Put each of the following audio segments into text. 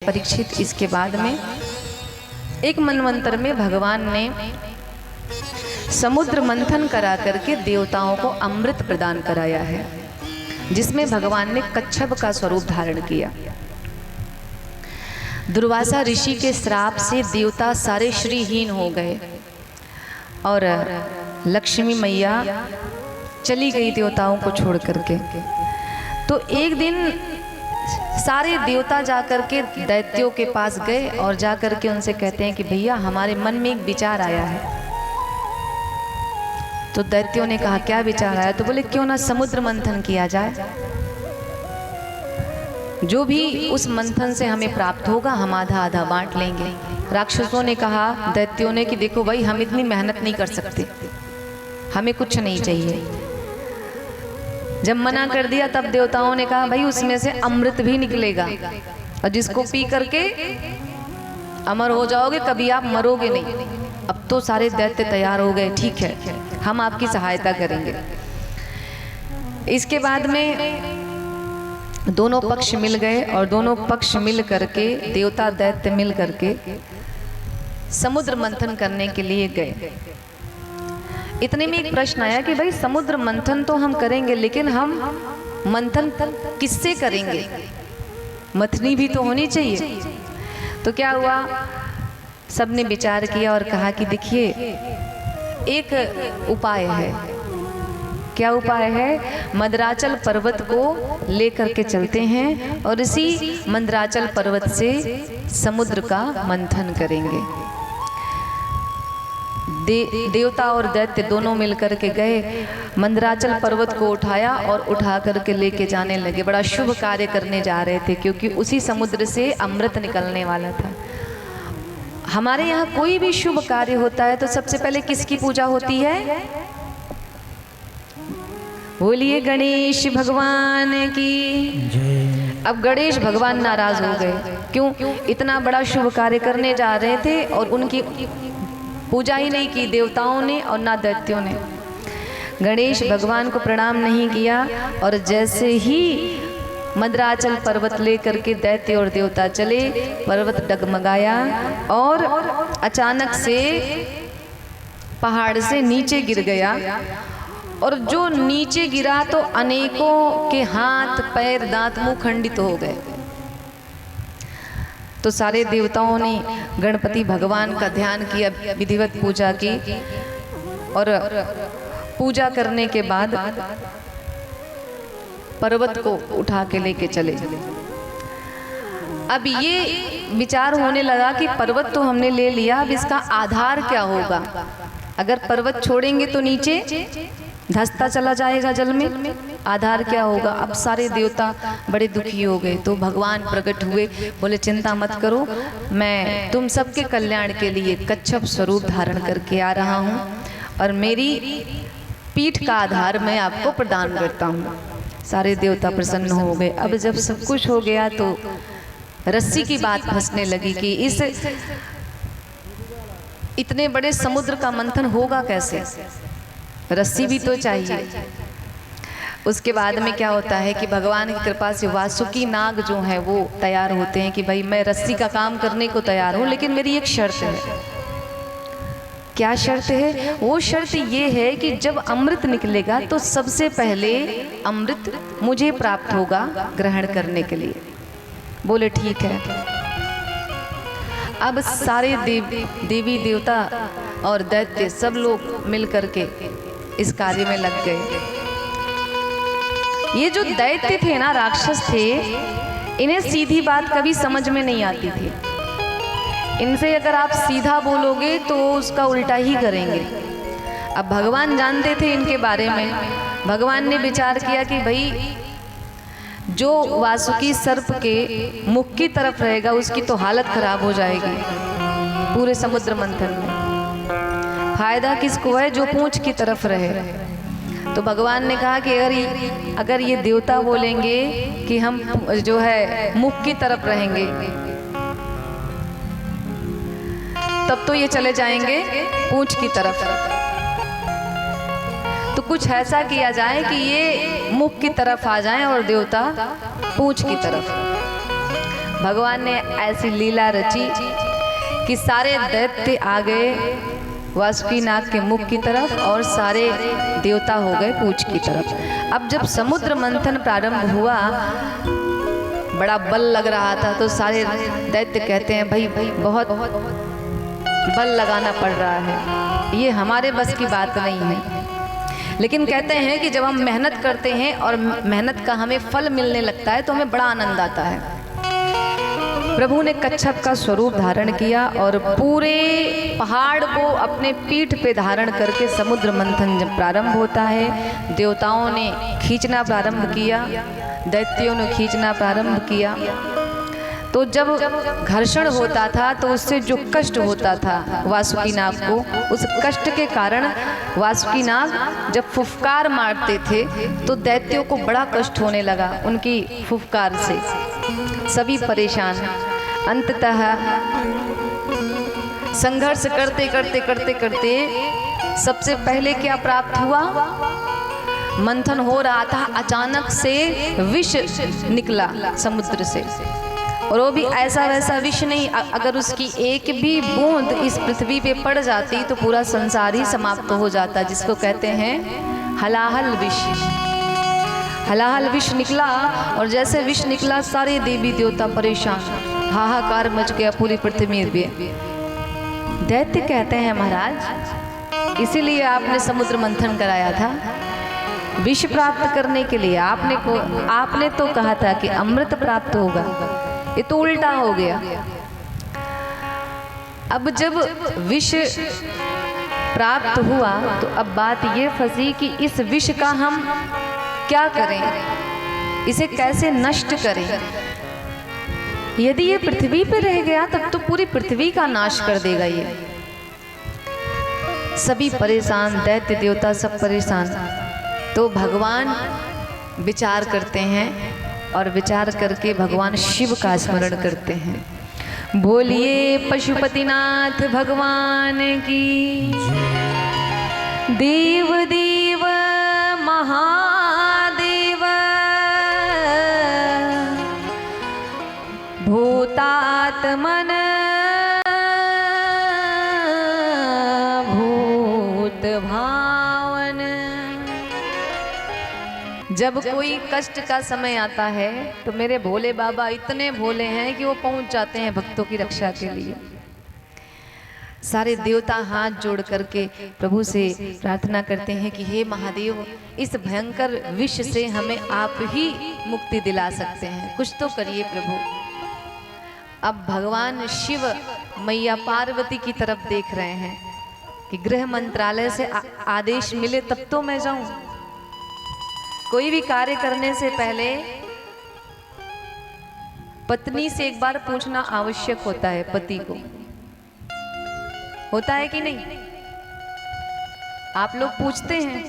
परीक्षित इसके बाद में एक मनवंतर में भगवान ने समुद्र मंथन करा करके देवताओं को अमृत प्रदान कराया है, जिसमें भगवान ने कच्छप का स्वरूप धारण किया। दुर्वासा ऋषि के श्राप से देवता सारे श्रीहीन हो गए और लक्ष्मी मैया चली गई देवताओं को छोड़ करके। तो एक दिन सारे देवता जाकर के दैत्यों के पास गए और जाकर के उनसे कहते हैं कि भैया हमारे मन में एक विचार आया है। तो दैत्यों ने कहा क्या विचार आया? तो बोले क्यों ना समुद्र मंथन किया जाए, जो भी उस मंथन से हमें प्राप्त होगा हम आधा आधा बांट लेंगे। राक्षसों ने कहा दैत्यों ने कि देखो भाई हम इतनी मेहनत नहीं कर सकते, हमें कुछ नहीं चाहिए। जब मना कर दिया तब देवताओं ने कहा भाई उसमें से अमृत भी निकलेगा और जिसको पी करके अमर हो जाओगे, कभी आप मरोगे नहीं। अब तो सारे दैत्य तैयार हो गए, ठीक है हम आपकी सहायता करेंगे। इसके बाद में दोनों पक्ष मिल गए और दोनों पक्ष मिल करके देवता दैत्य मिल करके समुद्र मंथन करने के लिए गए। इतने में एक प्रश्न आया कि भाई समुद्र मंथन तो हम करेंगे, लेकिन हम मंथन किससे करेंगे? मथनी भी तो होनी चाहिए। तो क्या हुआ, सबने विचार किया और कहा कि देखिए एक उपाय है। क्या उपाय है? मंदराचल पर्वत को लेकर के चलते हैं और इसी मंदराचल पर्वत से समुद्र का मंथन करेंगे। देवता और दैत्य दोनों मिलकर के गए, मंदराचल पर्वत को उठाया और उठा करके लेके जाने लगे। बड़ा शुभ कार्य करने जा रहे थे, क्योंकि उसी समुद्र से अमृत निकलने वाला था। हमारे यहाँ कोई भी शुभ कार्य होता है तो सबसे पहले किसकी पूजा होती है? बोलिए गणेश भगवान की। अब गणेश भगवान नाराज हो गए। क्यों? इतना बड़ा शुभ कार्य करने जा रहे थे और उनकी पूजा ही नहीं की देवताओं ने और ना दैत्यों ने। गणेश भगवान को प्रणाम नहीं किया और जैसे ही मंदराचल पर्वत लेकर के दैत्य और देवता चले, पर्वत डगमगाया और अचानक से पहाड़ से नीचे गिर गया। और जो नीचे गिरा तो अनेकों के हाथ पैर दांत मुंह खंडित हो गए। तो सारे देवताओं ने गणपति भगवान का ध्यान किया, विधिवत पूजा की और पूजा करने के बाद पर्वत को उठा के लेके चले। अब ये विचार होने लगा कि पर्वत तो हमने ले लिया, अब इसका आधार क्या होगा? अगर पर्वत छोड़ेंगे तो नीचे धंसता चला जाएगा जल में, आधार क्या होगा? अब सारे देवता बड़े दुखी हो गए। तो भगवान प्रकट हुए, बोले चिंता मत करो, मैं तुम सबके कल्याण के लिए कच्छप स्वरूप धारण करके आ रहा हूँ और मेरी पीठ का आधार मैं आपको प्रदान करता हूँ। सारे देवता प्रसन्न हो गए। अब जब सब कुछ हो गया तो रस्सी की बात फंसने लगी कि इस इतने बड़े समुद्र का मंथन होगा कैसे? रस्सी भी तो चाहिए। उसके बाद में क्या होता है कि भगवान की कृपा से वासुकी नाग जो है वो तैयार होते हैं कि भाई मैं रस्सी का काम करने को तैयार हूँ, लेकिन मेरी एक शर्त है। क्या शर्त है? वो शर्त ये है कि जब अमृत निकलेगा तो सबसे पहले अमृत मुझे प्राप्त होगा ग्रहण करने के लिए। बोले ठीक है। अब सारे देवी देवता और दैत्य सब लोग मिल करके इस कार्य में लग गए। ये जो दैत्य थे ना, राक्षस थे, इन्हें सीधी बात कभी समझ में नहीं आती थी। इनसे अगर आप सीधा बोलोगे तो उसका उल्टा ही करेंगे। अब भगवान जानते थे इनके बारे में। भगवान ने विचार किया कि भाई जो वासुकी सर्प के मुख की तरफ रहेगा उसकी तो हालत खराब हो जाएगी पूरे समुद्र मंथन में। फायदा किसको है? जो पूंछ की तरफ रहे। तो भगवान ने कहा कि अगर ये देवता बोलेंगे कि हम जो है मुख की तरफ रहेंगे, तब तो ये चले जाएंगे पूंछ की तरफ। तो कुछ ऐसा किया जाए कि ये मुख की तरफ आ जाएं और देवता पूंछ की तरफ। भगवान ने ऐसी लीला रची कि सारे दैत्य आ गए वासुकीनाग के मुख की तरफ और सारे देवता हो गए पूंछ की तरफ। अब जब समुद्र मंथन प्रारंभ हुआ, बड़ा बल लग रहा था, तो सारे दैत्य कहते हैं भाई बहुत बल लगाना पड़ रहा है, ये हमारे बस की बात नहीं है। लेकिन कहते हैं कि जब हम मेहनत करते हैं और मेहनत का हमें फल मिलने लगता है तो हमें बड़ा आनंद आता है। प्रभु ने कच्छप का स्वरूप धारण किया और पूरे पहाड़ को अपने पीठ पे धारण करके समुद्र मंथन जब प्रारंभ होता है, देवताओं ने खींचना प्रारंभ किया, दैत्यों ने खींचना प्रारंभ किया। तो जब घर्षण होता था तो उससे जो कष्ट होता था वासुकीनाग को, उस कष्ट के कारण वासुकीनाग जब फुफकार मारते थे तो दैत्यों को बड़ा कष्ट होने लगा उनकी फुफकार से। सभी परेशान। अंततः संघर्ष करते करते करते करते सबसे पहले क्या प्राप्त हुआ? मंथन हो रहा था, अचानक से विष निकला समुद्र से, और वो भी ऐसा वैसा विष नहीं, अगर उसकी एक भी बूंद इस पृथ्वी पे पड़ जाती तो पूरा संसार ही समाप्त हो जाता, जिसको कहते हैं हलाहल विष। हलाहल विष निकला, और जैसे विष निकला सारे देवी देवता परेशान, हाहाकार मच गया पूरी पृथ्वी में। दैत्य कहते हैं महाराज, इसीलिए आपने समुद्र मंथन कराया था, विष प्राप्त करने के लिए। आपने तो कहा था कि अमृत प्राप्त होगा, ये तो उल्टा हो गया। अब जब विष प्राप्त हुआ तो अब बात ये फंसी कि इस विष का हम क्या करें, इसे कैसे नष्ट करें। यदि ये पृथ्वी पे रह गया तब तो पूरी पृथ्वी का नाश कर देगा ये। सभी परेशान, दैत्य देवता सब परेशान। तो भगवान विचार करते हैं और विचार करके भगवान शिव का स्मरण करते हैं। बोलिए पशुपतिनाथ भगवान की। देव देव महादेव भूतात्मन भूत भावन। जब कोई कष्ट का समय आता है तो मेरे भोले बाबा इतने भोले हैं कि वो पहुंच जाते हैं भक्तों की रक्षा के लिए। सारे देवता हाथ जोड़ करके प्रभु से प्रार्थना करते हैं कि हे महादेव, इस भयंकर विष से हमें आप ही मुक्ति दिला सकते हैं, कुछ तो करिए प्रभु। अब भगवान शिव मैया पार्वती की तरफ देख रहे हैं कि गृह मंत्रालय से आदेश मिले तब तो मैं जाऊं। कोई भी कार्य करने से पहले पत्नी से एक बार पूछना आवश्यक होता है, पति को। होता है कि नहीं? आप लोग पूछते हैं?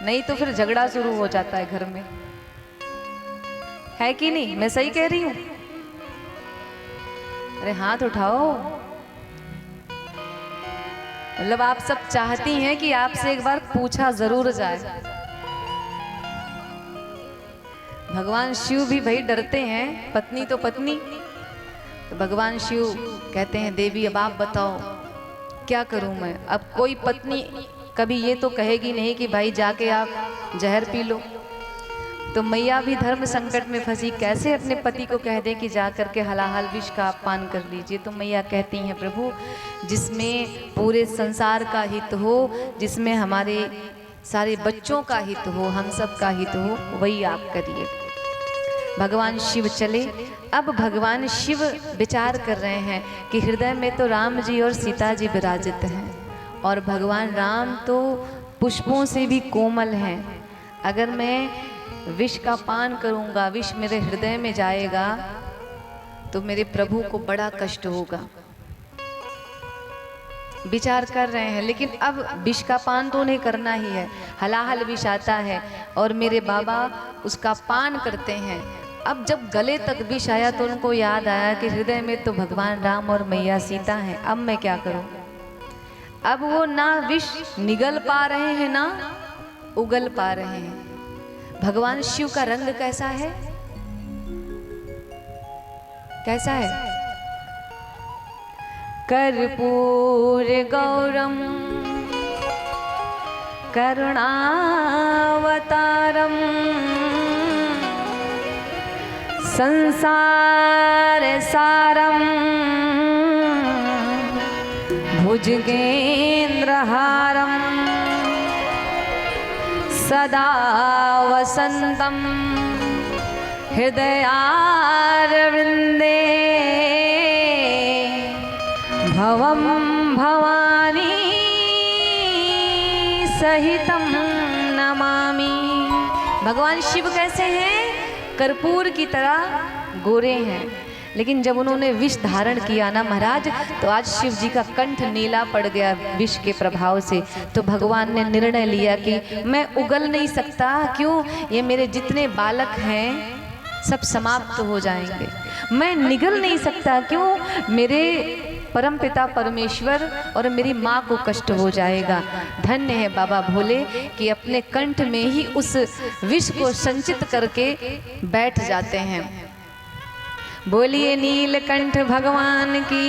नहीं तो फिर झगड़ा शुरू हो जाता है घर में, है कि नहीं? मैं सही कह रही हूं? अरे हाथ उठाओ। मतलब आप सब चाहती हैं कि आपसे एक बार पूछा जरूर जाए। भगवान शिव भी भाई डरते हैं, पत्नी तो पत्नी। तो भगवान शिव कहते हैं देवी अब आप बताओ क्या करूं मैं। अब कोई पत्नी कभी ये तो कहेगी नहीं कि भाई जाके आप जहर पी लो। तो मैया भी धर्म संकट में फंसी, कैसे अपने पति को कह दें कि जा करके हलाहल विष का आप पान कर लीजिए। तो मैया कहती हैं प्रभु, जिसमें पूरे संसार का हित हो, जिसमें हमारे सारे बच्चों का हित हो, हम सब का हित हो, वही आप करिए। भगवान शिव चले। अब भगवान शिव विचार कर रहे हैं कि हृदय में तो राम जी और सीता जी विराजित हैं, और भगवान राम तो पुष्पों से भी कोमल हैं। अगर मैं विष का पान करूंगा, विष मेरे हृदय में जाएगा तो मेरे प्रभु को बड़ा कष्ट होगा। विचार कर रहे हैं, लेकिन अब विष का पान तो उन्हें करना ही है। हलाहल विष आता है और मेरे बाबा उसका पान करते हैं। अब जब गले तक विष आया तो उनको याद आया कि हृदय में तो भगवान राम और मैया सीता हैं, अब मैं क्या करूं। अब वो ना विष निगल पा रहे हैं ना उगल पा रहे हैं। भगवान शिव का रंग कैसा है? कैसा है? कर्पूर गौरम करुणावतारम संसार सारम भुजगेन्द्रहारम सदा वसंतम हृदयारविंदे भवम भवानी सहितम नमामि। भगवान शिव कैसे हैं? कर्पूर की तरह गोरे हैं, लेकिन जब उन्होंने विष धारण किया ना महाराज, तो आज शिव जी का कंठ नीला पड़ गया विष के प्रभाव से। तो भगवान ने निर्णय लिया कि मैं उगल नहीं सकता, क्यों? ये मेरे जितने बालक हैं सब समाप्त हो जाएंगे। मैं निगल नहीं सकता, क्यों? मेरे परमपिता परमेश्वर और मेरी माँ को कष्ट हो जाएगा। धन्य है बाबा भोले कि अपने कंठ में ही उस विष को संचित करके बैठ जाते हैं। बोलिए नीलकंठ भगवान की।